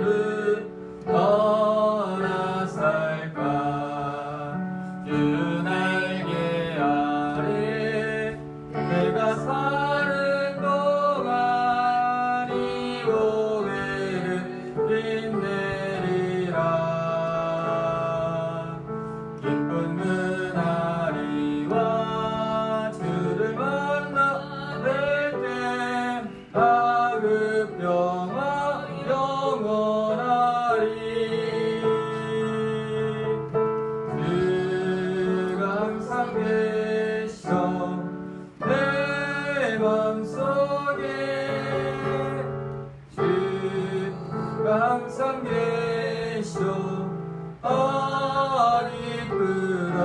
주를 떠나 살까. 주 날개 아래 내가 사는 동안 이 고개를 빛내리라. 기쁜 그날이와 주를 만나 뵐 때 그 평화 영원하리. 주가 항상 계셔 내 맘속에. 주가 항상 계셔 기쁘다.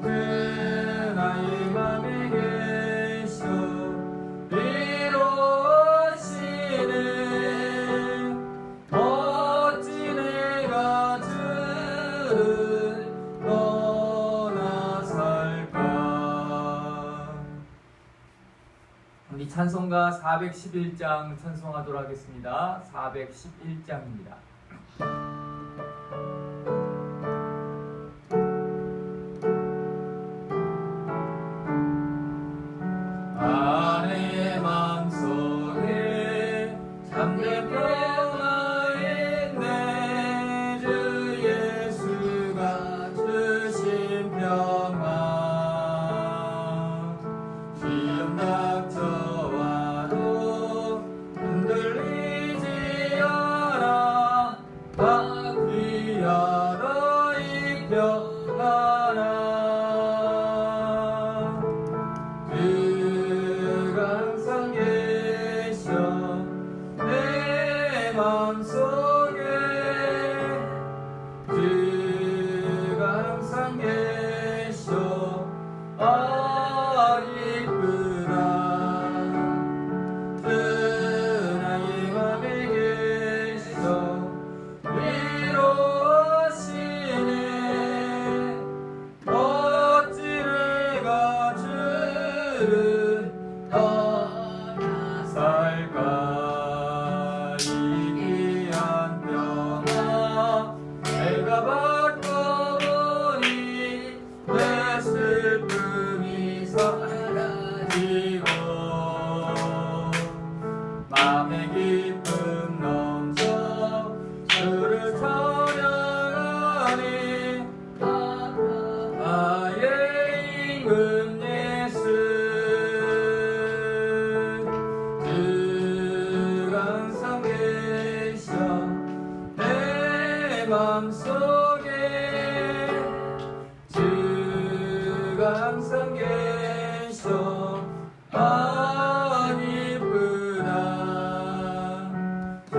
그 나의 맘에 계셔 위로하시네. 어찌 내가 주를 떠나 살까. 우리 찬송가 411장 찬송하도록 하겠습니다. 411장입니다. 내 맘속에 참된 평화 있네. 주 예수가 주신 평화. 시험 닥쳐와도 흔들리지 않아. 귀하다 이 평화나. 맘속에 주가 항상 계셔 기쁘다. 주 나의 맘에 계셔 위로하시네. 어찌 내가 주를 떠나 살까. 받고 보니 내 슬픔이 사라지고 맘에 기쁨 넘쳐 주를 찬양하니. 나의 임금 예수. 주가 항상 계셔 내 맘속에. 주가 항상 계셔 기쁘다. 주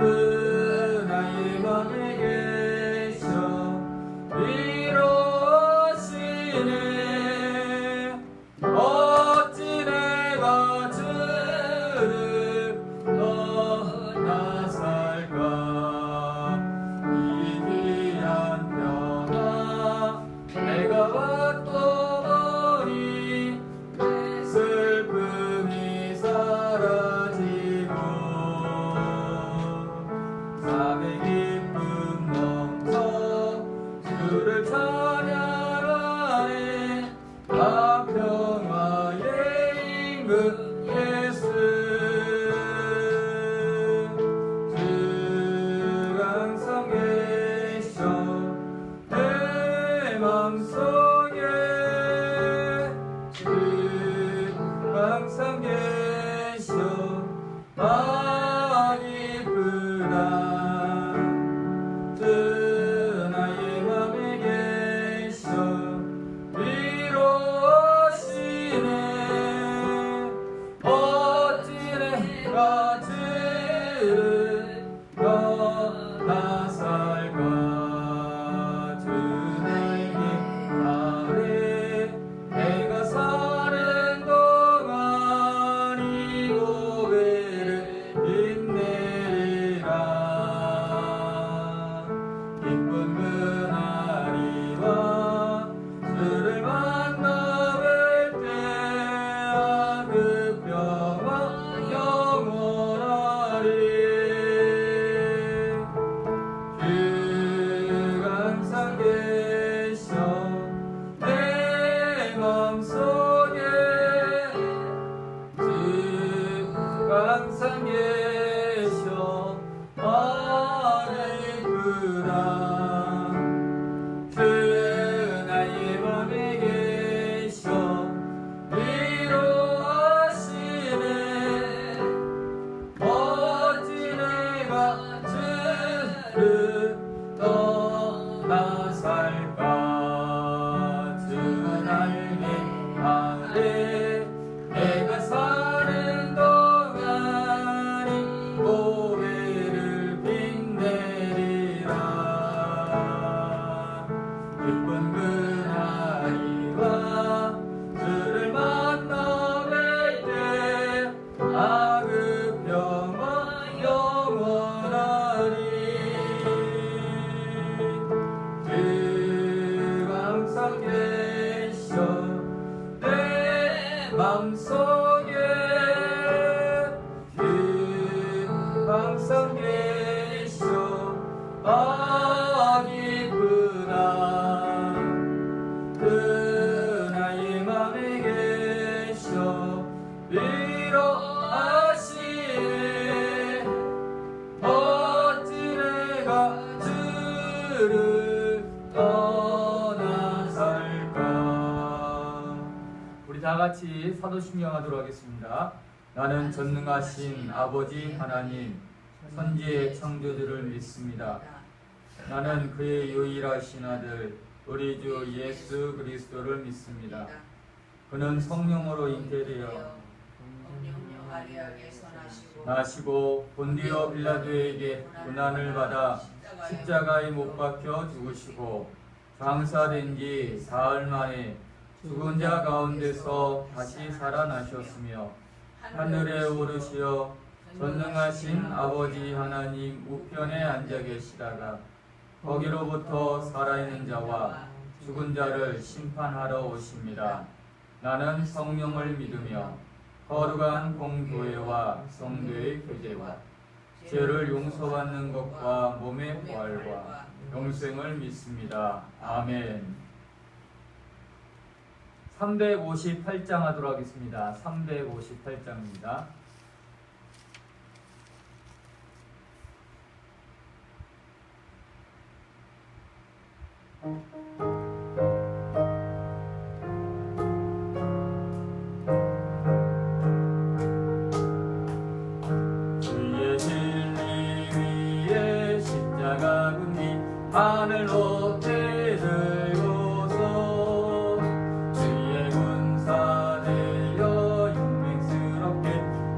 나의 맘에 계셔 위로하시네. 어찌 내가 주를 떠나 살까. 내가 받고 보니 슬픔이 사라지고 삶의 기쁨 넘쳐 주를 찬양하네. 평화의 임금 예수. 주가 항상 계셔 내 맘속에. 주가 항상 계셔 기쁘다. 주 나의 맘에 계셔 위로하시네. 어찌 내가 주를 떠나 살까. 주 날개 아래 내가 사는 동안 이 고개를 빛내리라. 기쁜 그날이와 주를 만나 뵐 때 그 평화 영원하리. 계셔 기쁘다 그 나의 맘에 계셔 위로하시네 어찌 내가 주를 떠나 살까. 우리 다같이 사도신경하도록 하겠습니다. 나는 전능하신 아버지 하나님 선지의 창조주를 믿습니다. 나는 그의 유일하신 아들 우리 주 예수 그리스도를 믿습니다. 그는 성령으로 잉태되어 나시고 본디오 빌라도에게 고난을 받아 십자가에 못 박혀 죽으시고 장사된 지 사흘 만에 죽은 자 가운데서 다시 살아나셨으며 하늘에 오르시어 전능하신 아버지 하나님 우편에 앉아 계시다가 거기로부터 살아있는 자와 죽은 자를 심판하러 오십니다. 나는 성령을 믿으며 거룩한 공교회와 성도의 교제와 죄를 용서받는 것과 몸의 부활과 영생을 믿습니다. 아멘. 358장 하도록 하겠습니다. 358장입니다. 주의 진리 위에 십자가 군기 하늘 높이 들고서 주의 군사 되어 용맹스럽게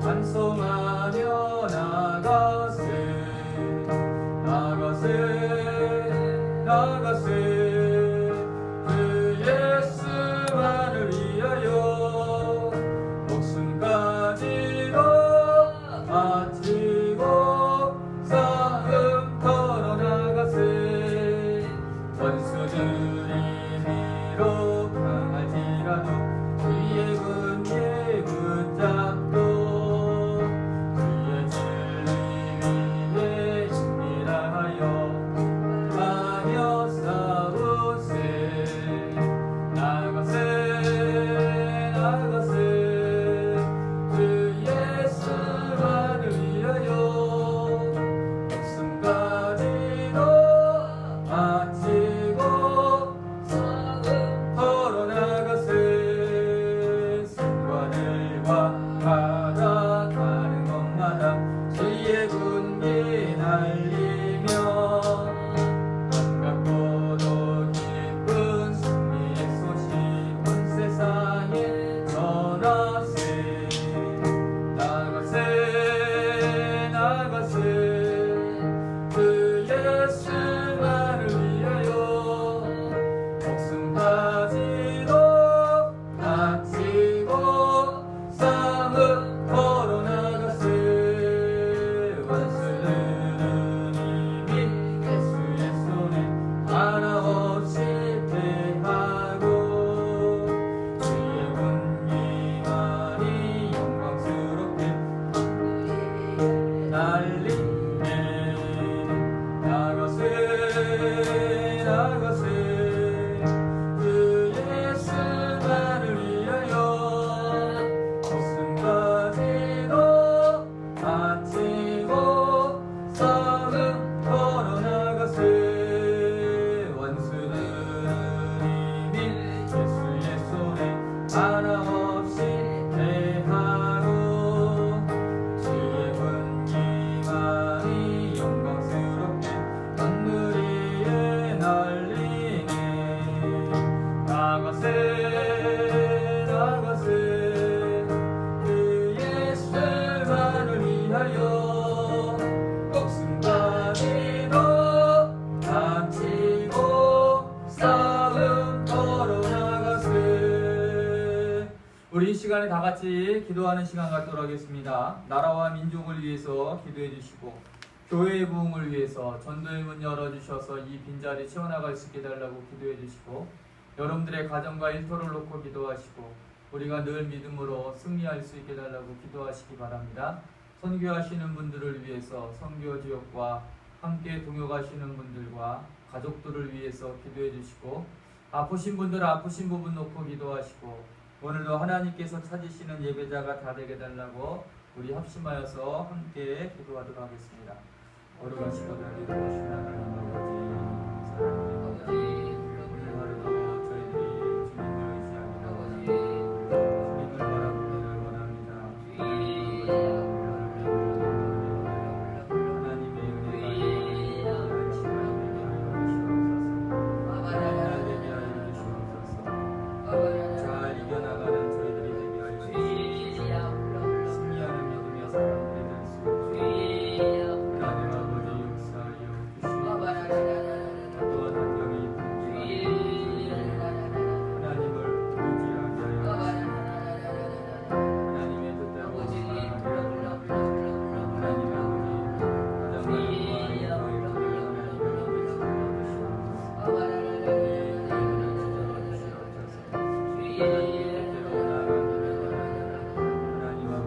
찬송하며 나가세 그 예수만을 위하여 목숨까지도 바치고 싸움 걸어 나가세 원수들이 비록 강할지라도 주의 군기에 붙잡고 주의 진리 위에 승리하여 하며 싸우세 나가세 주 예수만을 위하여 목숨까지도 바치고 싸움 걸어 나가세 산과들과 바다 가는 곳마다 주의 군기 날리며 반갑고도 기쁜 승리의 소식 온 세상에 전하세 나가세 그 예수만을 위하여 목숨까지도 바치고 싸움 걸어 나가세 원수들은 이미 예수의 손에 하나 없이 패하고 주의 군기만이 영광스럽게 날리네 나가세 그 예수만을 위하여 목숨까지도 바치고 싸움 걸어 나가세 원수들은 이미 예수의 손에 하나 없이 패하고 주의 군기만이 영광스럽게 하늘 위에 날리네 나가세 그 예수만을 위하여 목숨까지도 바치고 싸움 걸어 나가세. 우리 이 시간에 다 같이 기도하는 시간 갖도록 하겠습니다. 나라와 민족을 위해서 기도해 주시고 교회의 부흥을 위해서 전도의 문 열어주셔서 이 빈자리 채워나갈 수 있게 해달라고 기도해 주시고 여러분들의 가정과 일터를 놓고 기도하시고 우리가 늘 믿음으로 승리할 수 있게 해달라고 기도하시기 바랍니다. 선교하시는 분들을 위해서 선교 지역과 함께 동역하시는 분들과 가족들을 위해서 기도해 주시고, 아프신 분들 아프신 부분 놓고 기도하시고, 오늘도 하나님께서 찾으시는 예배자가 다 되게 달라고 우리 합심하여서 함께 기도하도록 하겠습니다. 어려우시고 달리고 오신 하나님 아버지, 사랑하는 아버지, 오늘 하루도 저희들이 주님을 의지하기를 원합니다. 주님을 바라보기를 원합니다. 하나님의 은혜가 이런 시간이 되게 하여 주시옵소서. 하나님 되게 하여 주시옵소서. 잘 이겨나가는 저희들이 되게 하여 주시옵소서. 승리하는 믿음의 사람들이 될 수 있도록 하나님 아버지 역사하여 주시옵소서. 또한 환경이 불길하게 하나님을 의지하게 하여 주시옵소서. 하나님의 뜻대로 살아가게 하나님 아버지 가정과 인도의 길을 하나님의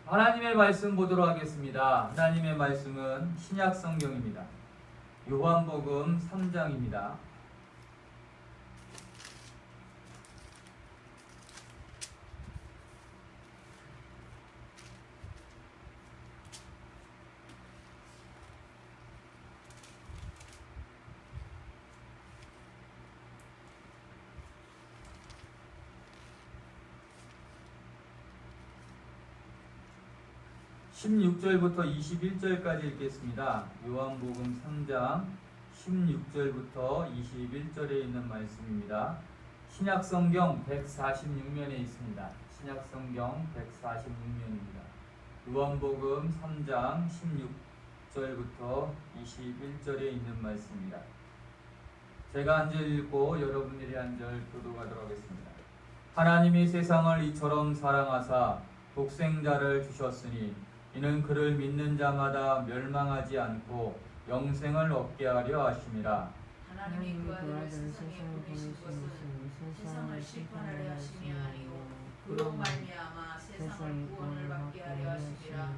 하나님의 말씀 보도록 하겠습니다. 하나님의 말씀은 신약 성경입니다. 요한복음 3장입니다. 16절부터 21절까지 읽겠습니다. 요한복음 3장 16절부터 21절에 있는 말씀입니다. 신약성경 146면에 있습니다. 신약성경 146면입니다. 요한복음 3장 16절부터 21절에 있는 말씀입니다. 제가 한 절 읽고 여러분들이 한 절 교독하도록 하겠습니다. 하나님이 세상을 이처럼 사랑하사 독생자를 주셨으니 이는 그를 믿는 자마다 멸망하지 않고 영생을 얻게 하려 하심이라. 하나님이 그 아들을 세상에 보내신 것은 세상을 심판하려 하심이 아니고 그로 말미암아 세상을 구원을 받게 하려 하심이라.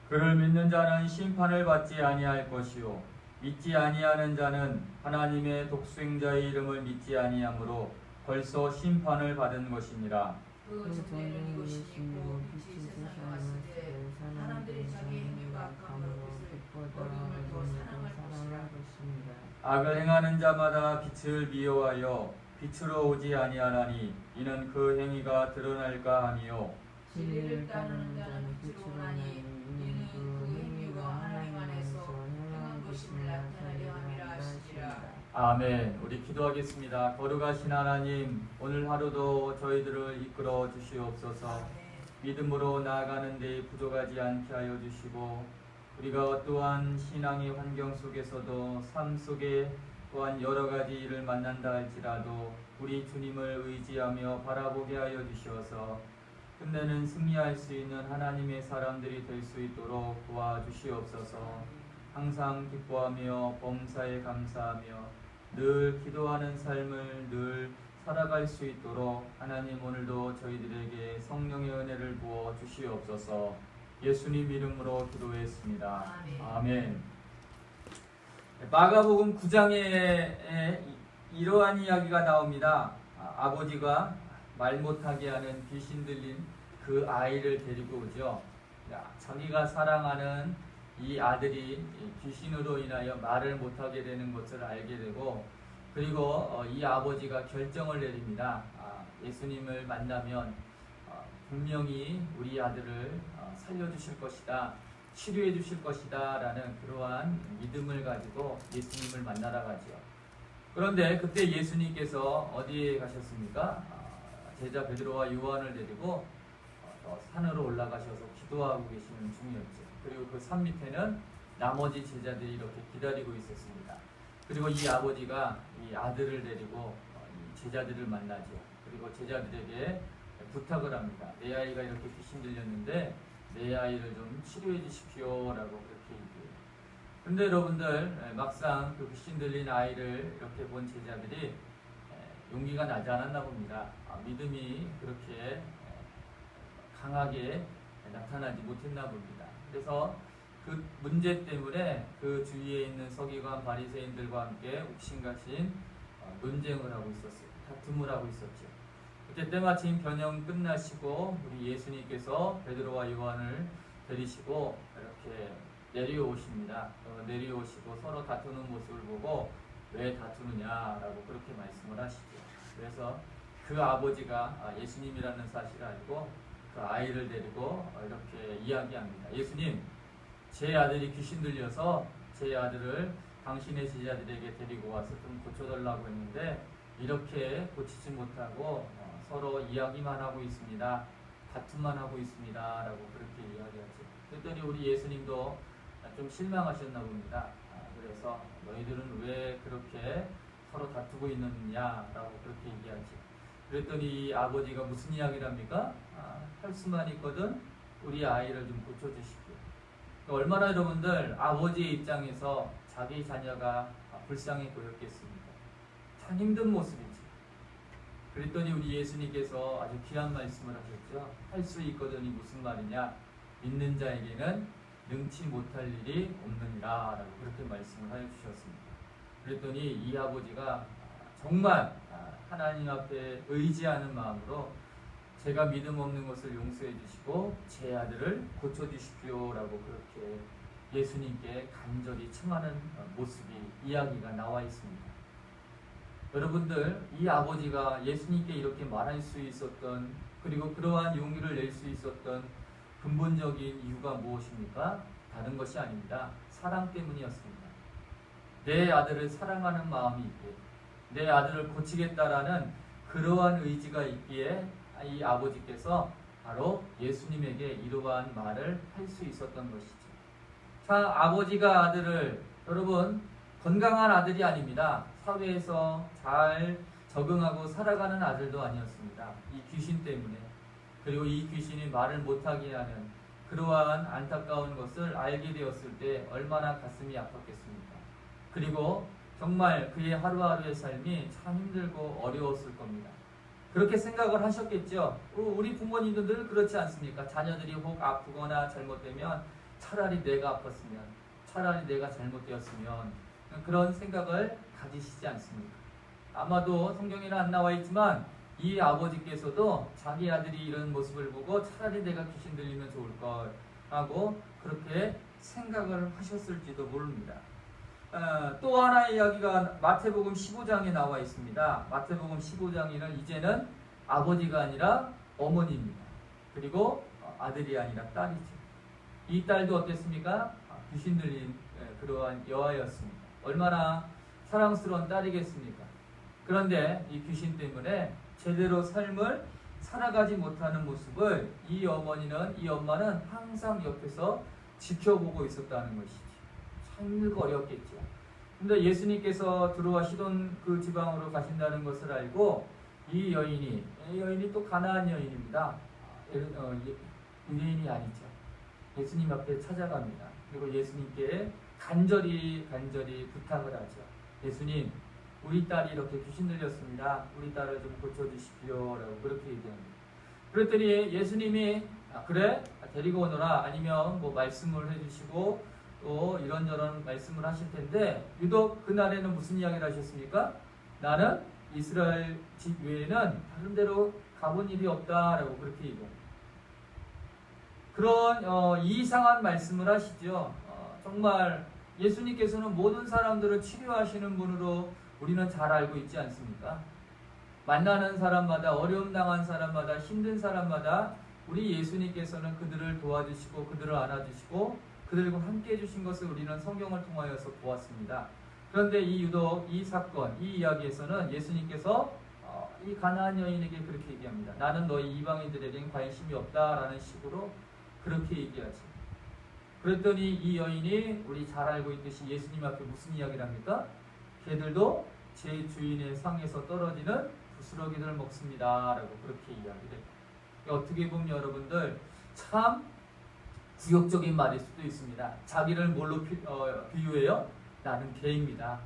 그를 믿는 자는 심판을 받지 아니할 것이요 믿지 아니하는 자는 하나님의 독생자의 이름을 믿지 아니하므로 벌써 심판을 받은 것이니라. 그 전에는 이것이고 빛이 세상에 왔을 때 사람들이 자기 행위가 악함으로 빛을 어둠을 더 사랑할 것입니다. 악을 행하는 자마다 빛을 미워하여 빛으로 오지 아니하나니 이는 그 행위가 드러날까 함이요 진리를 따르는 자는 빛으로 오나니 이는 그 행위가 하나님 안에서 행한 것임을 나타내려 함이라 하시니라. 아멘. 우리 기도하겠습니다. 거룩하신 하나님, 오늘 하루도 저희들을 이끌어 주시옵소서. 믿음으로 나아가는 데 부족하지 않게 하여 주시고, 우리가 또한 신앙의 환경 속에서도 삶 속에 또한 여러 가지 일을 만난다 할지라도 우리 주님을 의지하며 바라보게 하여 주시어서 끝내는 승리할 수 있는 하나님의 사람들이 될 수 있도록 도와주시옵소서. 항상 기뻐하며 범사에 감사하며 늘 기도하는 삶을 늘 살아갈 수 있도록 하나님 오늘도 저희들에게 성령의 은혜를 부어 주시옵소서. 예수님 이름으로 기도했습니다. 아멘. 마가복음 9장에 이러한 이야기가 나옵니다. 아버지가 말 못하게 하는 귀신 들린 그 아이를 데리고 오죠. 자기가 사랑하는 이 아들이 귀신으로 인하여 말을 못하게 되는 것을 알게 되고, 그리고 이 아버지가 결정을 내립니다. 예수님을 만나면 분명히 우리 아들을 살려주실 것이다, 치료해 주실 것이다 라는 그러한 믿음을 가지고 예수님을 만나러 가죠. 그런데 그때 예수님께서 어디에 가셨습니까? 제자 베드로와 요한을 데리고 산으로 올라가셔서 기도하고 계시는 중이었죠. 그리고 그 산 밑에는 나머지 제자들이 이렇게 기다리고 있었습니다. 그리고 이 아버지가 이 아들을 데리고 이 제자들을 만나죠. 그리고 제자들에게 부탁을 합니다. 내 아이가 이렇게 귀신 들렸는데 내 아이를 좀 치료해 주십시오 라고 그렇게 얘기해요. 근데 여러분들, 막상 그 귀신 들린 아이를 이렇게 본 제자들이 용기가 나지 않았나 봅니다. 믿음이 그렇게 강하게 나타나지 못했나 봅니다. 그래서 그 문제 때문에 그 주위에 있는 서기관 바리새인들과 함께 옥신각신 논쟁을 하고 있었어요. 다툼을 하고 있었죠. 그때 때마침 변형 끝나시고 우리 예수님께서 베드로와 요한을 데리시고 이렇게 내려오십니다. 내려오시고 서로 다투는 모습을 보고 왜 다투느냐라고 그렇게 말씀을 하시죠. 그래서 그 아버지가 예수님이라는 사실을 알고 그 아이를 데리고 이렇게 이야기합니다. 예수님, 제 아들이 귀신 들려서 제 아들을 당신의 제자들에게 데리고 와서 좀 고쳐달라고 했는데 이렇게 고치지 못하고 서로 이야기만 하고 있습니다. 다툼만 하고 있습니다. 라고 그렇게 이야기하죠. 그랬더니 우리 예수님도 좀 실망하셨나 봅니다. 그래서 너희들은 왜 그렇게 서로 다투고 있느냐 라고 그렇게 얘기하죠. 그랬더니 이 아버지가 무슨 이야기를 합니까? 할 수만 있거든 우리 아이를 좀 고쳐주십시오. 얼마나 여러분들 아버지의 입장에서 자기 자녀가 불쌍히 보였겠습니까? 참 힘든 모습이지. 그랬더니 우리 예수님께서 아주 귀한 말씀을 하셨죠. 할 수 있거든이 무슨 말이냐? 믿는 자에게는 능치 못할 일이 없느니라 라고 그렇게 말씀을 해주셨습니다. 그랬더니 이 아버지가 정말 하나님 앞에 의지하는 마음으로 제가 믿음 없는 것을 용서해 주시고 제 아들을 고쳐주십시오 라고 그렇게 예수님께 간절히 청하는 모습이 이야기가 나와 있습니다. 여러분들, 이 아버지가 예수님께 이렇게 말할 수 있었던, 그리고 그러한 용기를 낼 수 있었던 그 근본적인 이유가 무엇입니까? 다른 것이 아닙니다. 사랑 때문이었습니다. 내 아들을 사랑하는 마음이 있고 내 아들을 고치겠다라는 그러한 의지가 있기에 이 아버지께서 바로 예수님에게 이러한 말을 할 수 있었던 것이죠. 자, 아버지가 아들을, 여러분, 건강한 아들이 아닙니다. 사회에서 잘 적응하고 살아가는 아들도 아니었습니다. 이 귀신 때문에. 그리고 이 귀신이 말을 못하게 하는 그러한 안타까운 것을 알게 되었을 때 얼마나 가슴이 아팠겠습니까? 그리고 정말 그의 하루하루의 삶이 참 힘들고 어려웠을 겁니다. 그렇게 생각을 하셨겠죠. 우리 부모님도 늘 그렇지 않습니까? 자녀들이 혹 아프거나 잘못되면 차라리 내가 아팠으면, 차라리 내가 잘못되었으면, 그런 생각을 가지시지 않습니까? 아마도 성경에는 안 나와 있지만 이 아버지께서도 자기 아들이 이런 모습을 보고 차라리 내가 귀신 들리면 좋을걸 하고 그렇게 생각을 하셨을지도 모릅니다. 또 하나의 이야기가 마태복음 15장에 나와 있습니다. 마태복음 15장에는 이제는 아버지가 아니라 어머니입니다. 그리고 아들이 아니라 딸이죠. 이 딸도 어땠습니까? 귀신 들린 그러한 여아였습니다. 얼마나 사랑스러운 딸이겠습니까? 그런데 이 귀신 때문에 제대로 삶을 살아가지 못하는 모습을 이 엄마는 항상 옆에서 지켜보고 있었다는 것이지. 참 힘들고 어렵겠죠. 근데 예수님께서 들어가시던 그 지방으로 가신다는 것을 알고 이 여인이 또 가나안 여인입니다. 유대인이 아니죠. 예수님 앞에 찾아갑니다. 그리고 예수님께 간절히 부탁을 하죠. 예수님, 우리 딸이 이렇게 귀신 들렸습니다. 우리 딸을 좀 고쳐주십시오. 라고 그렇게 얘기합니다. 그랬더니 예수님이 그래? 데리고 오너라. 아니면 뭐 말씀을 해주시고 또 이런저런 말씀을 하실 텐데 유독 그날에는 무슨 이야기를 하셨습니까? 나는 이스라엘 집 외에는 다른 데로 가본 일이 없다라고 그렇게 얘기합니다. 그런 이상한 말씀을 하시죠. 정말 예수님께서는 모든 사람들을 치료하시는 분으로 우리는 잘 알고 있지 않습니까? 만나는 사람마다, 어려움 당한 사람마다, 힘든 사람마다 우리 예수님께서는 그들을 도와주시고 그들을 안아주시고 그들과 함께 해주신 것을 우리는 성경을 통하여서 보았습니다. 그런데 유독 이 사건, 이 이야기에서는 예수님께서 이 가나안 여인에게 그렇게 얘기합니다. 나는 너희 이방인들에겐 관심이 없다라는 식으로 그렇게 얘기하지. 그랬더니 이 여인이 우리 잘 알고 있듯이 예수님 앞에 무슨 이야기를 합니까? 걔들도 제 주인의 상에서 떨어지는 부스러기를 먹습니다. 라고 그렇게 이야기를 해요. 어떻게 보면 여러분들 참 구역적인 말일 수도 있습니다. 자기를 뭘로 비유해요? 나는 개입니다.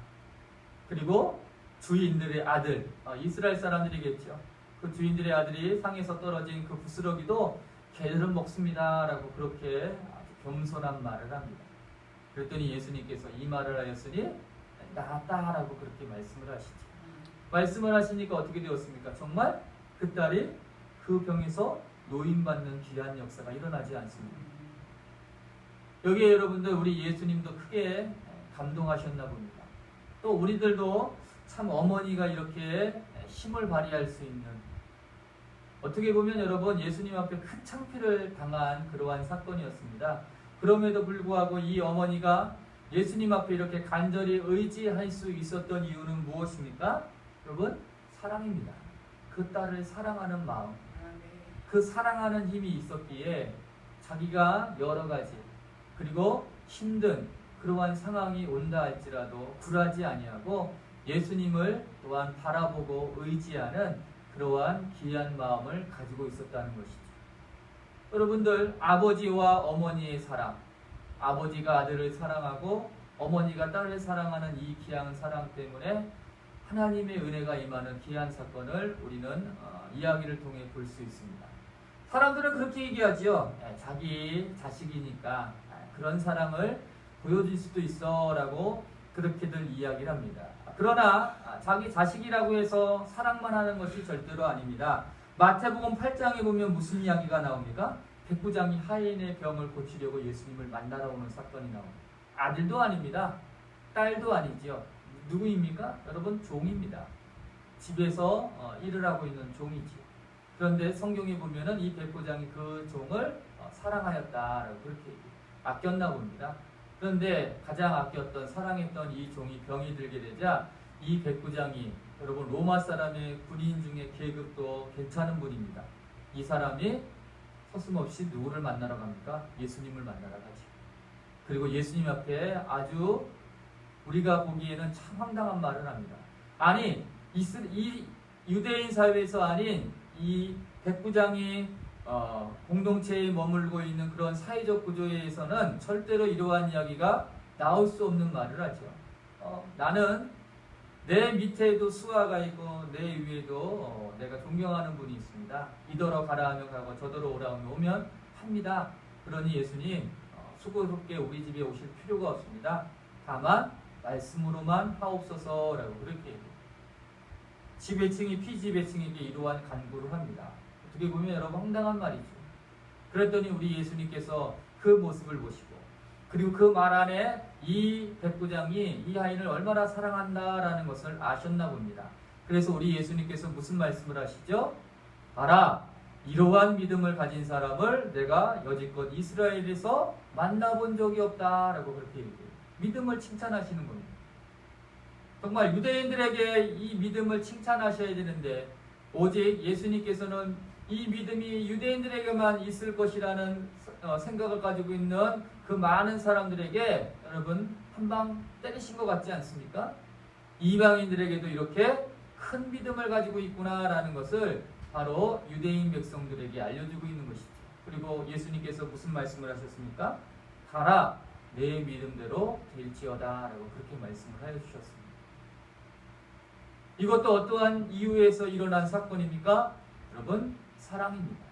그리고 주인들의 아들, 이스라엘 사람들이겠죠. 그 주인들의 아들이 상에서 떨어진 그 부스러기도 개들은 먹습니다. 라고 그렇게 아주 겸손한 말을 합니다. 그랬더니 예수님께서 이 말을 하였으니 나았다라고 그렇게 말씀을 하시죠. 말씀을 하시니까 어떻게 되었습니까? 정말 그 딸이 그 병에서 노인받는 귀한 역사가 일어나지 않습니다. 여기에 여러분들 우리 예수님도 크게 감동하셨나 봅니다. 또 우리들도 참 어머니가 이렇게 힘을 발휘할 수 있는, 어떻게 보면 여러분 예수님 앞에 큰 창피를 당한 그러한 사건이었습니다. 그럼에도 불구하고 이 어머니가 예수님 앞에 이렇게 간절히 의지할 수 있었던 이유는 무엇입니까? 여러분, 사랑입니다. 그 딸을 사랑하는 마음, 그 사랑하는 힘이 있었기에 자기가 여러 가지 그리고 힘든 그러한 상황이 온다 할지라도 굴하지 아니하고 예수님을 또한 바라보고 의지하는 그러한 귀한 마음을 가지고 있었다는 것이죠. 여러분들, 아버지와 어머니의 사랑, 아버지가 아들을 사랑하고 어머니가 딸을 사랑하는 이 귀한 사랑 때문에 하나님의 은혜가 임하는 귀한 사건을 우리는 이야기를 통해 볼 수 있습니다. 사람들은 그렇게 얘기하지요. 자기 자식이니까 그런 사랑을 보여줄 수도 있어 라고 그렇게들 이야기를 합니다. 그러나 자기 자식이라고 해서 사랑만 하는 것이 절대로 아닙니다. 마태복음 8장에 보면 무슨 이야기가 나옵니까? 백부장이 하인의 병을 고치려고 예수님을 만나러 오는 사건이 나옵니다. 아들도 아닙니다. 딸도 아니죠. 누구입니까? 여러분, 종입니다. 집에서 일을 하고 있는 종이지. 그런데 성경에 보면은 이 백부장이 그 종을 사랑하였다라고 그렇게 아꼈나 봅니다. 그런데 가장 아꼈던 사랑했던 이 종이 병이 들게 되자 이 백부장이 여러분 로마 사람의 군인 중에 계급도 괜찮은 분입니다. 이 사람이 서슴없이 누구를 만나러 갑니까? 예수님을 만나러 가지. 그리고 예수님 앞에 아주 우리가 보기에는 참 황당한 말을 합니다. 아니 이 유대인 사회에서 아닌 이 백부장이 공동체에 머물고 있는 그런 사회적 구조에서는 절대로 이러한 이야기가 나올 수 없는 말을 하죠. 나는 내 밑에도 수하가 있고 내 위에도 내가 존경하는 분이 있습니다. 이더러 가라 하면 가고 저더러 오라 하면 오면 합니다. 그러니 예수님 수고롭게 우리 집에 오실 필요가 없습니다. 다만 말씀으로만 하옵소서라고 그렇게 얘기해요. 지배층이 피지배층에게 이러한 간구를 합니다. 어떻게 보면 여러분 황당한 말이죠. 그랬더니 우리 예수님께서 그 모습을 보시고 그리고 그 말 안에 이 백부장이 이 아이를 얼마나 사랑한다라는 것을 아셨나 봅니다. 그래서 우리 예수님께서 무슨 말씀을 하시죠? 봐라, 이러한 믿음을 가진 사람을 내가 여지껏 이스라엘에서 만나본 적이 없다라고 그렇게 얘기해요. 믿음을 칭찬하시는 겁니다. 정말 유대인들에게 이 믿음을 칭찬하셔야 되는데 오직 예수님께서는 이 믿음이 유대인들에게만 있을 것이라는 생각을 가지고 있는 그 많은 사람들에게 여러분 한방 때리신 것 같지 않습니까? 이방인들에게도 이렇게 큰 믿음을 가지고 있구나라는 것을 바로 유대인 백성들에게 알려주고 있는 것이죠. 그리고 예수님께서 무슨 말씀을 하셨습니까? 가라, 내 믿음대로 될지어다 라고 그렇게 말씀을 해주셨습니다. 이것도 어떠한 이유에서 일어난 사건입니까? 여러분, 사랑입니다.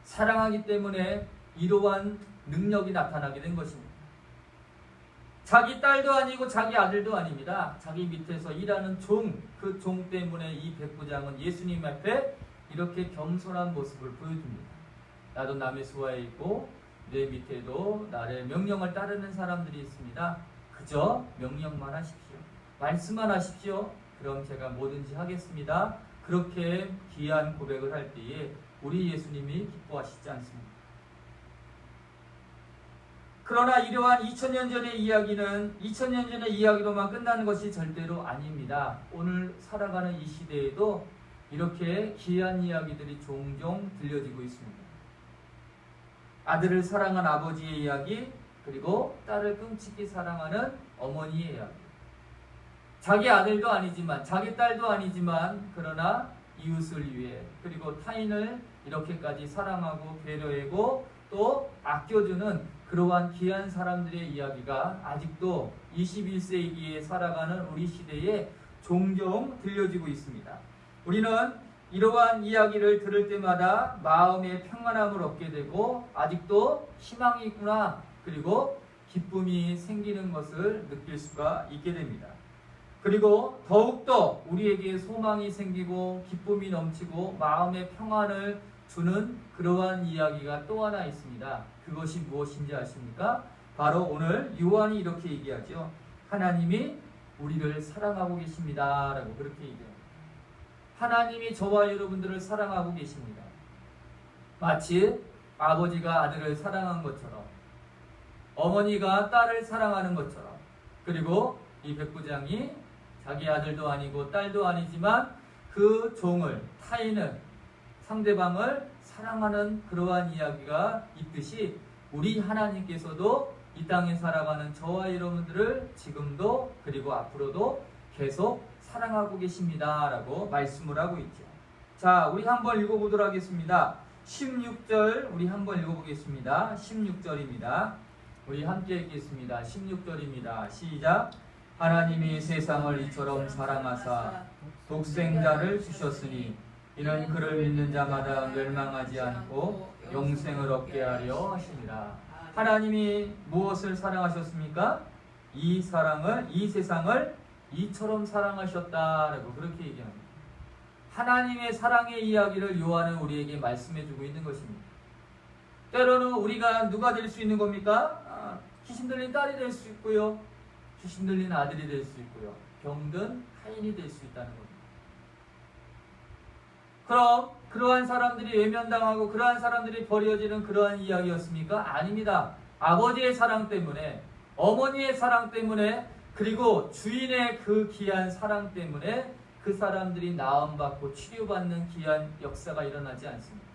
사랑하기 때문에 이러한 능력이 나타나게 된 것입니다. 자기 딸도 아니고 자기 아들도 아닙니다. 자기 밑에서 일하는 종, 그 종 때문에 이 백부장은 예수님 앞에 이렇게 겸손한 모습을 보여줍니다. 나도 남의 수하에 있고 내 밑에도 나의 명령을 따르는 사람들이 있습니다. 그저 명령만 하십시오. 말씀만 하십시오. 그럼 제가 뭐든지 하겠습니다. 그렇게 귀한 고백을 할 때에 우리 예수님이 기뻐하시지 않습니다. 그러나 이러한 2000년 전의 이야기는 2000년 전의 이야기로만 끝나는 것이 절대로 아닙니다. 오늘 살아가는 이 시대에도 이렇게 귀한 이야기들이 종종 들려지고 있습니다. 아들을 사랑한 아버지의 이야기, 그리고 딸을 끔찍히 사랑하는 어머니의 이야기. 자기 아들도 아니지만 자기 딸도 아니지만 그러나 이웃을 위해 그리고 타인을 이렇게까지 사랑하고 배려하고 또 아껴주는 그러한 귀한 사람들의 이야기가 아직도 21세기에 살아가는 우리 시대에 종종 들려지고 있습니다. 우리는 이러한 이야기를 들을 때마다 마음의 평안함을 얻게 되고 아직도 희망이 있구나 그리고 기쁨이 생기는 것을 느낄 수가 있게 됩니다. 그리고 더욱더 우리에게 소망이 생기고 기쁨이 넘치고 마음의 평안을 주는 그러한 이야기가 또 하나 있습니다. 그것이 무엇인지 아십니까? 바로 오늘 요한이 이렇게 얘기하죠. 하나님이 우리를 사랑하고 계십니다 라고 그렇게 얘기합니다. 하나님이 저와 여러분들을 사랑하고 계십니다. 마치 아버지가 아들을 사랑한 것처럼 어머니가 딸을 사랑하는 것처럼 그리고 이 백부장이 자기 아들도 아니고 딸도 아니지만 그 종을 타인을 상대방을 사랑하는 그러한 이야기가 있듯이 우리 하나님께서도 이 땅에 살아가는 저와 여러분들을 지금도 그리고 앞으로도 계속 사랑하고 계십니다 라고 말씀을 하고 있죠. 자, 우리 한번 읽어보도록 하겠습니다. 16절 우리 한번 읽어보겠습니다. 16절입니다. 우리 함께 읽겠습니다. 16절입니다. 시작. 하나님이 세상을 이처럼 사랑하사 독생자를 주셨으니 이는 그를 믿는 자마다 멸망하지 않고 영생을 얻게 하려 하심이라. 하나님이 무엇을 사랑하셨습니까? 이 세상을 이처럼 사랑하셨다라고 그렇게 얘기합니다. 하나님의 사랑의 이야기를 요한은 우리에게 말씀해주고 있는 것입니다. 때로는 우리가 누가 될 수 있는 겁니까? 귀신 들린 딸이 될 수 있고요. 귀신 들린 아들이 될 수 있고요. 병든 타인이 될 수 있다는 겁니다. 그럼 그러한 사람들이 외면당하고 그러한 사람들이 버려지는 그러한 이야기였습니까? 아닙니다. 아버지의 사랑 때문에, 어머니의 사랑 때문에, 그리고 주인의 그 귀한 사랑 때문에 그 사람들이 나음받고 치료받는 귀한 역사가 일어나지 않습니다.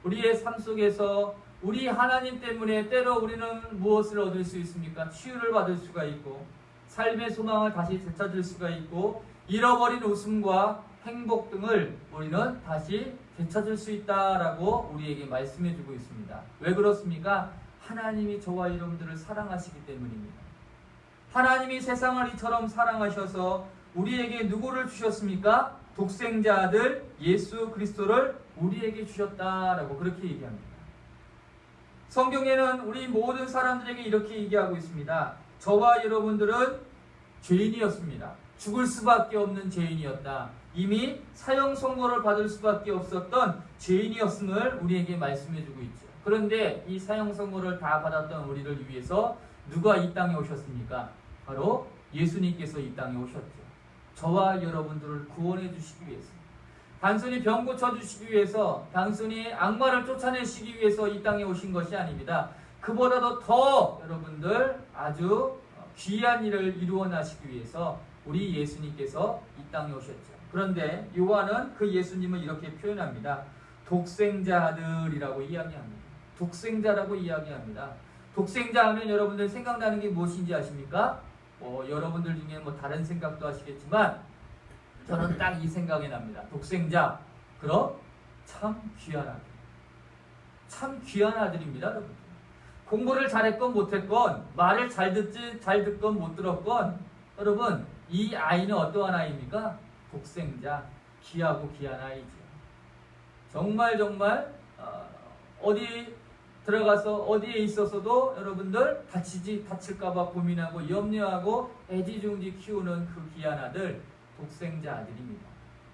우리의 삶 속에서 우리 하나님 때문에 때로 우리는 무엇을 얻을 수 있습니까? 치유를 받을 수가 있고, 삶의 소망을 다시 되찾을 수가 있고, 잃어버린 웃음과 행복 등을 우리는 다시 되찾을 수 있다라고 우리에게 말씀해주고 있습니다. 왜 그렇습니까? 하나님이 저와 여러분들을 사랑하시기 때문입니다. 하나님이 세상을 이처럼 사랑하셔서 우리에게 누구를 주셨습니까? 독생자 아들 예수 그리스도를 우리에게 주셨다라고 그렇게 얘기합니다. 성경에는 우리 모든 사람들에게 이렇게 얘기하고 있습니다. 저와 여러분들은 죄인이었습니다. 죽을 수밖에 없는 죄인이었다. 이미 사형 선고를 받을 수밖에 없었던 죄인이었음을 우리에게 말씀해주고 있죠. 그런데 이 사형 선고를 다 받았던 우리를 위해서 누가 이 땅에 오셨습니까? 바로 예수님께서 이 땅에 오셨죠. 저와 여러분들을 구원해 주시기 위해서, 단순히 병 고쳐주시기 위해서, 단순히 악마를 쫓아내시기 위해서 이 땅에 오신 것이 아닙니다. 그보다도 더 여러분들 아주 귀한 일을 이루어 나시기 위해서 우리 예수님께서 이 땅에 오셨죠. 그런데 요한은 그 예수님을 이렇게 표현합니다. 독생자 아들이라고 이야기합니다. 독생자라고 이야기합니다. 독생자 하면 여러분들 생각나는 게 무엇인지 아십니까? 여러분들 중에 다른 생각도 하시겠지만 저는 딱 이 생각이 납니다. 독생자, 그럼 참 귀한 아들. 참 귀한 아들입니다, 여러분. 공부를 잘했건 못했건, 말을 잘 듣건 못 들었건, 여러분, 이 아이는 어떠한 아이입니까? 독생자, 귀하고 귀한 아이죠. 정말 어디 들어가서 어디에 있어서도 여러분들 다칠까봐 고민하고 염려하고 애지중지 키우는 그 귀한 아들, 독생자 아들입니다.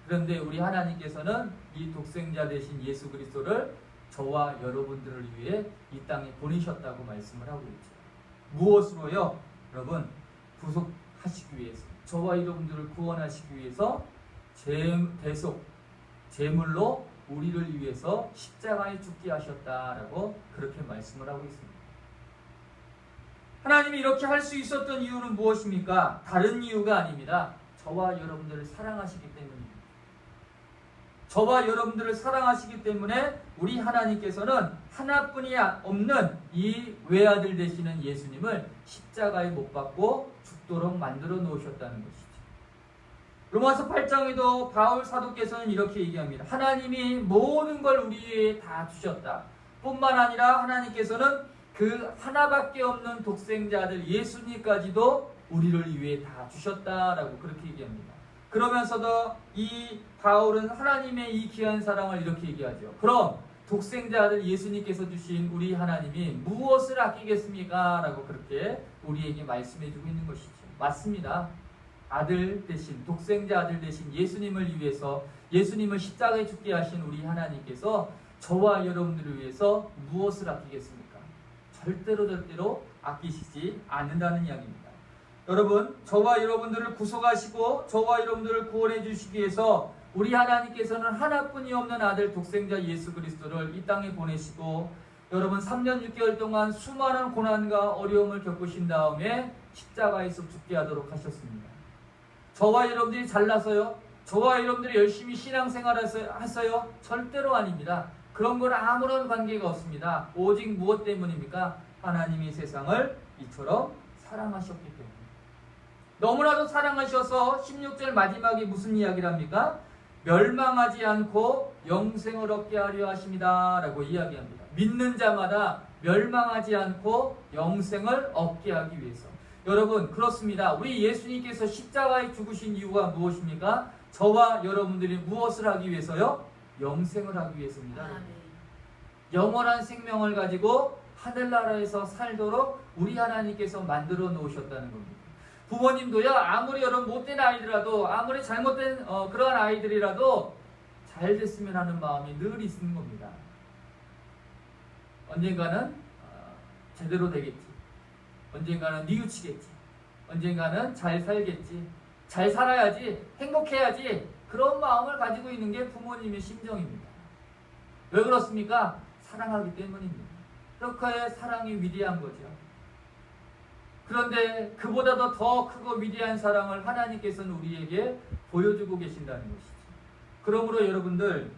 그런데 우리 하나님께서는 이 독생자 되신 예수 그리스도를 저와 여러분들을 위해 이 땅에 보내셨다고 말씀을 하고 있죠. 무엇으로요? 여러분, 구속하시기 위해서, 저와 여러분들을 구원하시기 위해서 제물로 우리를 위해서 십자가에 죽게 하셨다라고 그렇게 말씀을 하고 있습니다. 하나님이 이렇게 할 수 있었던 이유는 무엇입니까? 다른 이유가 아닙니다. 저와 여러분들을 사랑하시기 때문입니다. 저와 여러분들을 사랑하시기 때문에 우리 하나님께서는 하나뿐이 없는 이 외아들 되시는 예수님을 십자가에 못 박고 죽도록 만들어 놓으셨다는 것이죠. 로마서 8장에도 바울 사도께서는 이렇게 얘기합니다. 하나님이 모든 걸 우리에게 다 주셨다. 뿐만 아니라 하나님께서는 그 하나밖에 없는 독생자 아들 예수님까지도 우리를 위해 다 주셨다라고 그렇게 얘기합니다. 그러면서도 이 바울은 하나님의 이 귀한 사랑을 이렇게 얘기하죠. 그럼 독생자 아들 예수님께서 주신 우리 하나님이 무엇을 아끼겠습니까? 라고 그렇게 우리에게 말씀해주고 있는 것이죠. 맞습니다. 아들 대신, 독생자 아들 대신 예수님을 위해서, 예수님을 십자가에 죽게 하신 우리 하나님께서 저와 여러분들을 위해서 무엇을 아끼겠습니까? 절대로 아끼시지 않는다는 이야기입니다. 여러분, 저와 여러분들을 구속하시고 저와 여러분들을 구원해 주시기 위해서 우리 하나님께서는 하나뿐이 없는 아들 독생자 예수 그리스도를 이 땅에 보내시고, 여러분 3년 6개월 동안 수많은 고난과 어려움을 겪으신 다음에 십자가에서 죽게 하도록 하셨습니다. 저와 여러분들이 잘나서요? 저와 여러분들이 열심히 신앙생활을 하세요? 절대로 아닙니다. 그런 건 아무런 관계가 없습니다. 오직 무엇 때문입니까? 하나님이 세상을 이처럼 사랑하셨기 때문에. 너무나도 사랑하셔서 16절 마지막에 무슨 이야기를 합니까? 멸망하지 않고 영생을 얻게 하려 하십니다 라고 이야기합니다. 믿는 자마다 멸망하지 않고 영생을 얻게 하기 위해서. 여러분, 그렇습니다. 우리 예수님께서 십자가에 죽으신 이유가 무엇입니까? 저와 여러분들이 무엇을 하기 위해서요? 영생을 하기 위해서입니다. 영원한 생명을 가지고 하늘나라에서 살도록 우리 하나님께서 만들어 놓으셨다는 겁니다. 부모님도요, 아무리 여러분 못된 아이들이라도, 아무리 잘못된 그러한 아이들이라도 잘 됐으면 하는 마음이 늘 있는 겁니다. 언젠가는 제대로 되겠지, 언젠가는 뉘우치겠지, 언젠가는 잘 살겠지, 잘 살아야지, 행복해야지, 그런 마음을 가지고 있는 게 부모님의 심정입니다. 왜 그렇습니까? 사랑하기 때문입니다. 그렇게 사랑이 위대한 거죠. 그런데 그보다도 더 크고 위대한 사랑을 하나님께서는 우리에게 보여주고 계신다는 것이죠. 그러므로 여러분들,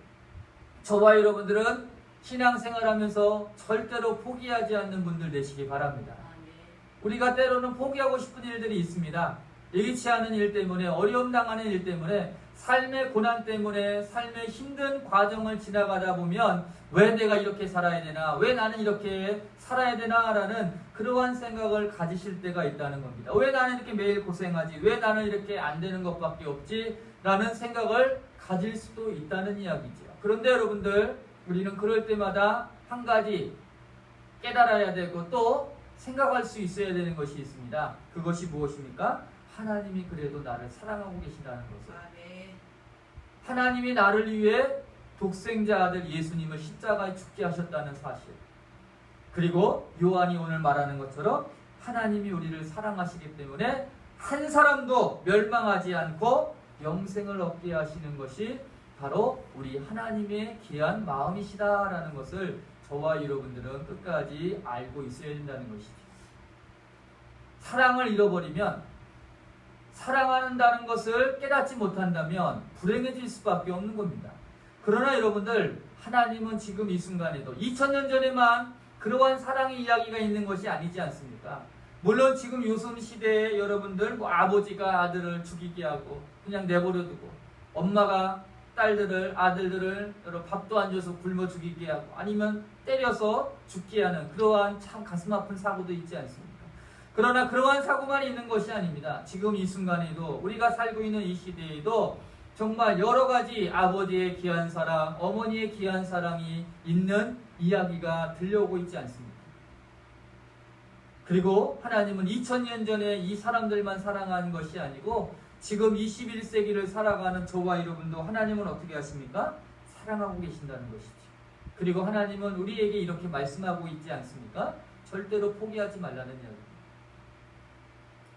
저와 여러분들은 신앙생활하면서 절대로 포기하지 않는 분들 되시기 바랍니다. 우리가 때로는 포기하고 싶은 일들이 있습니다. 예기치 않은 일 때문에, 어려움 당하는 일 때문에, 삶의 고난 때문에, 삶의 힘든 과정을 지나가다 보면 왜 내가 이렇게 살아야 되나, 왜 나는 이렇게 살아야 되나 라는 그러한 생각을 가지실 때가 있다는 겁니다. 왜 나는 이렇게 매일 고생하지, 왜 나는 이렇게 안 되는 것밖에 없지 라는 생각을 가질 수도 있다는 이야기죠. 그런데 여러분들, 우리는 그럴 때마다 한 가지 깨달아야 되고 또 생각할 수 있어야 되는 것이 있습니다. 그것이 무엇입니까? 하나님이 그래도 나를 사랑하고 계시다는 것을. 하나님이 나를 위해 독생자 아들 예수님을 십자가에 죽게 하셨다는 사실. 그리고 요한이 오늘 말하는 것처럼 하나님이 우리를 사랑하시기 때문에 한 사람도 멸망하지 않고 영생을 얻게 하시는 것이 바로 우리 하나님의 귀한 마음이시다라는 것을 저와 여러분들은 끝까지 알고 있어야 된다는 것이죠. 사랑을 잃어버리면, 사랑한다는 것을 깨닫지 못한다면 불행해질 수밖에 없는 겁니다. 그러나 여러분들, 하나님은 지금 이 순간에도 2000년 전에만 그러한 사랑의 이야기가 있는 것이 아니지 않습니까? 물론 지금 요즘 시대에 여러분들 아버지가 아들을 죽이게 하고 그냥 내버려 두고, 엄마가 딸들을, 아들들을 밥도 안 줘서 굶어 죽이게 하고, 아니면 때려서 죽게 하는 그러한 참 가슴 아픈 사고도 있지 않습니까? 그러나 그러한 사고만 있는 것이 아닙니다. 지금 이 순간에도, 우리가 살고 있는 이 시대에도 정말 여러 가지 아버지의 귀한 사랑, 어머니의 귀한 사랑이 있는 이야기가 들려오고 있지 않습니까? 그리고 하나님은 2000년 전에 이 사람들만 사랑하는 것이 아니고 지금 21세기를 살아가는 저와 여러분도 하나님은 어떻게 하십니까? 사랑하고 계신다는 것이죠. 그리고 하나님은 우리에게 이렇게 말씀하고 있지 않습니까? 절대로 포기하지 말라는 이야기입니다.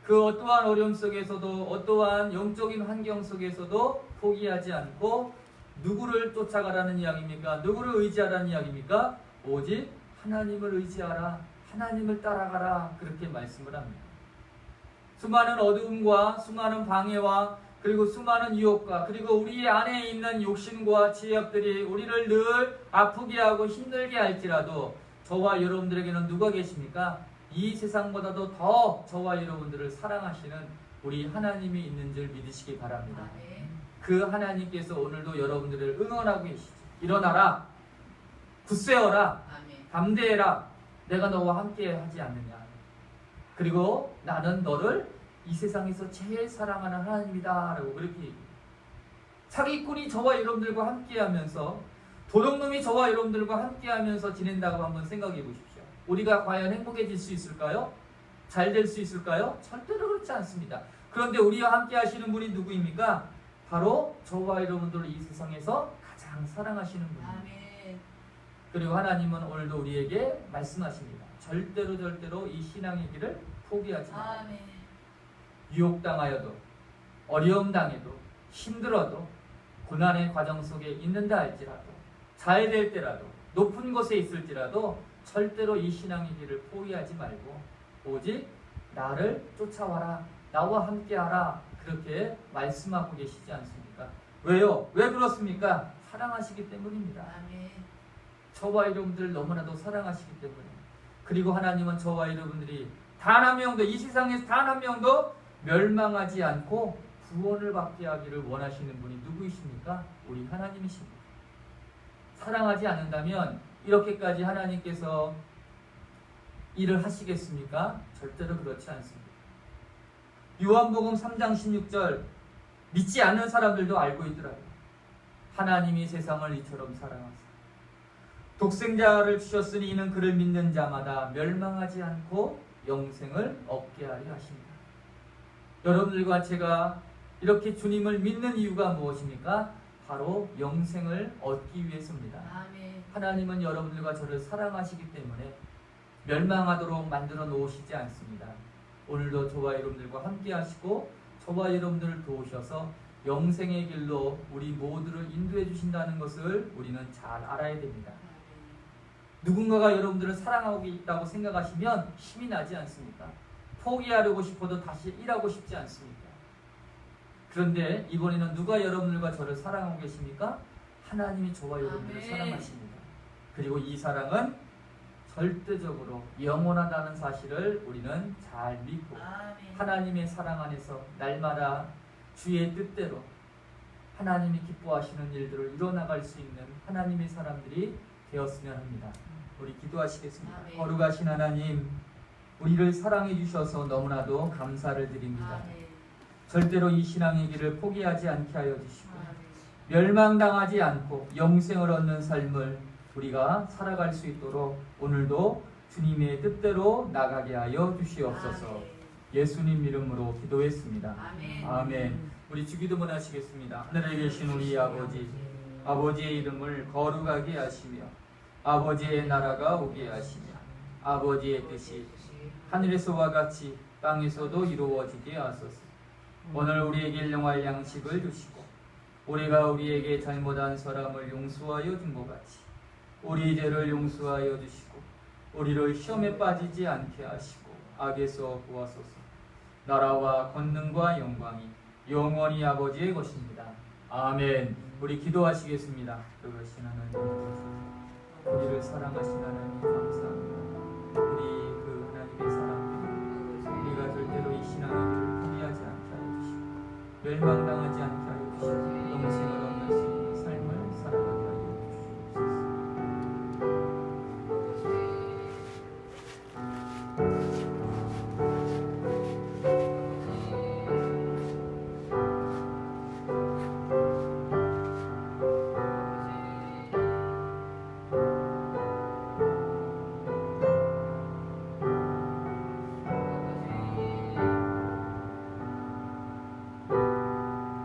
그 어떠한 어려움 속에서도, 어떠한 영적인 환경 속에서도 포기하지 않고 누구를 쫓아가라는 이야기입니까? 누구를 의지하라는 이야기입니까? 오직 하나님을 의지하라, 하나님을 따라가라, 그렇게 말씀을 합니다. 수많은 어두움과 수많은 방해와 그리고 수많은 유혹과 그리고 우리 안에 있는 욕심과 지역들이 우리를 늘 아프게 하고 힘들게 할지라도 저와 여러분들에게는 누가 계십니까? 이 세상보다도 더 저와 여러분들을 사랑하시는 우리 하나님이 있는 줄 믿으시기 바랍니다. 그 하나님께서 오늘도 여러분들을 응원하고 계시죠. 일어나라, 굳세어라, 담대해라, 내가 너와 함께 하지 않느냐. 그리고 나는 너를 이 세상에서 제일 사랑하는 하나님이다 라고 그렇게 얘기해요. 사기꾼이 저와 여러분들과 함께하면서, 도둑놈이 저와 여러분들과 함께하면서 지낸다고 한번 생각해 보십시오. 우리가 과연 행복해질 수 있을까요? 잘 될 수 있을까요? 절대로 그렇지 않습니다. 그런데 우리와 함께 하시는 분이 누구입니까? 바로 저와 여러분들을 이 세상에서 가장 사랑하시는 분입니다. 그리고 하나님은 오늘도 우리에게 말씀하십니다. 절대로 이 신앙의 길을 포기하지 마라. 유혹당하여도, 어려움 당해도, 힘들어도, 고난의 과정 속에 있는다 할지라도, 잘 될 때라도, 높은 곳에 있을지라도 절대로 이 신앙의 길을 포기하지 말고 오직 나를 쫓아와라, 나와 함께하라, 그렇게 말씀하고 계시지 않습니까? 왜요? 왜 그렇습니까? 사랑하시기 때문입니다. 저와 여러분들을 너무나도 사랑하시기 때문에. 그리고 하나님은 저와 여러분들이 단 한 명도, 이 세상에서 단 한 명도 멸망하지 않고 구원을 받게 하기를 원하시는 분이 누구이십니까? 우리 하나님이십니다. 사랑하지 않는다면 이렇게까지 하나님께서 일을 하시겠습니까? 절대로 그렇지 않습니다. 요한복음 3장 16절, 믿지 않는 사람들도 알고 있더라고요. 하나님이 세상을 이처럼 사랑하사 독생자를 주셨으니 이는 그를 믿는 자마다 멸망하지 않고 영생을 얻게 하려 하십니다. 여러분들과 제가 이렇게 주님을 믿는 이유가 무엇입니까? 바로 영생을 얻기 위해서입니다. 하나님은 여러분들과 저를 사랑하시기 때문에 멸망하도록 만들어 놓으시지 않습니다. 오늘도 저와 여러분들과 함께 하시고 저와 여러분들을 도우셔서 영생의 길로 우리 모두를 인도해 주신다는 것을 우리는 잘 알아야 됩니다. 누군가가 여러분들을 사랑하고 있다고 생각하시면 힘이 나지 않습니까? 포기하려고 싶어도 다시 일하고 싶지 않습니까? 그런데 이번에는 누가 여러분들과 저를 사랑하고 계십니까? 하나님이 저와 여러분들을 아멘. 사랑하십니다. 그리고 이 사랑은 절대적으로 영원하다는 사실을 우리는 잘 믿고 하나님의 사랑 안에서 날마다 주의 뜻대로 하나님이 기뻐하시는 일들을 이뤄나갈 수 있는 하나님의 사람들이 되었으면 합니다. 우리 기도하시겠습니다. 아멘. 거룩하신 하나님, 우리를 사랑해 주셔서 너무나도 감사를 드립니다. 절대로 이 신앙의 길을 포기하지 않게 하여 주시고 멸망당하지 않고 영생을 얻는 삶을 우리가 살아갈 수 있도록 오늘도 주님의 뜻대로 나가게 하여 주시옵소서. 예수님 이름으로 기도했습니다. 아멘. 우리 주기도문 하시겠습니다. 하늘에 계신 우리 아버지, 아버지의 이름을 거룩하게 하시며 아버지의 나라가 오게 하시며 아버지의 뜻이 하늘에서와 같이 땅에서도 이루어지게 하소서. 오늘 우리에게 일용할 양식을 주시고 우리가 우리에게 잘못한 사람을 용서하여 준 것 같이 우리 죄를 용서하여 주시고 우리를 시험에 빠지지 않게 하시고 악에서 구하소서. 나라와 권능과 영광이 영원히 아버지의 것입니다. 아멘. 우리 기도하시겠습니다. 그러신 하나님, 우리를 사랑하신 하나님 감사합니다. 우리 그 하나님의 사랑들이 우리가 절대로 이 신앙의 길을 포기하지 않게 하여 주시고 멸망당하지 않게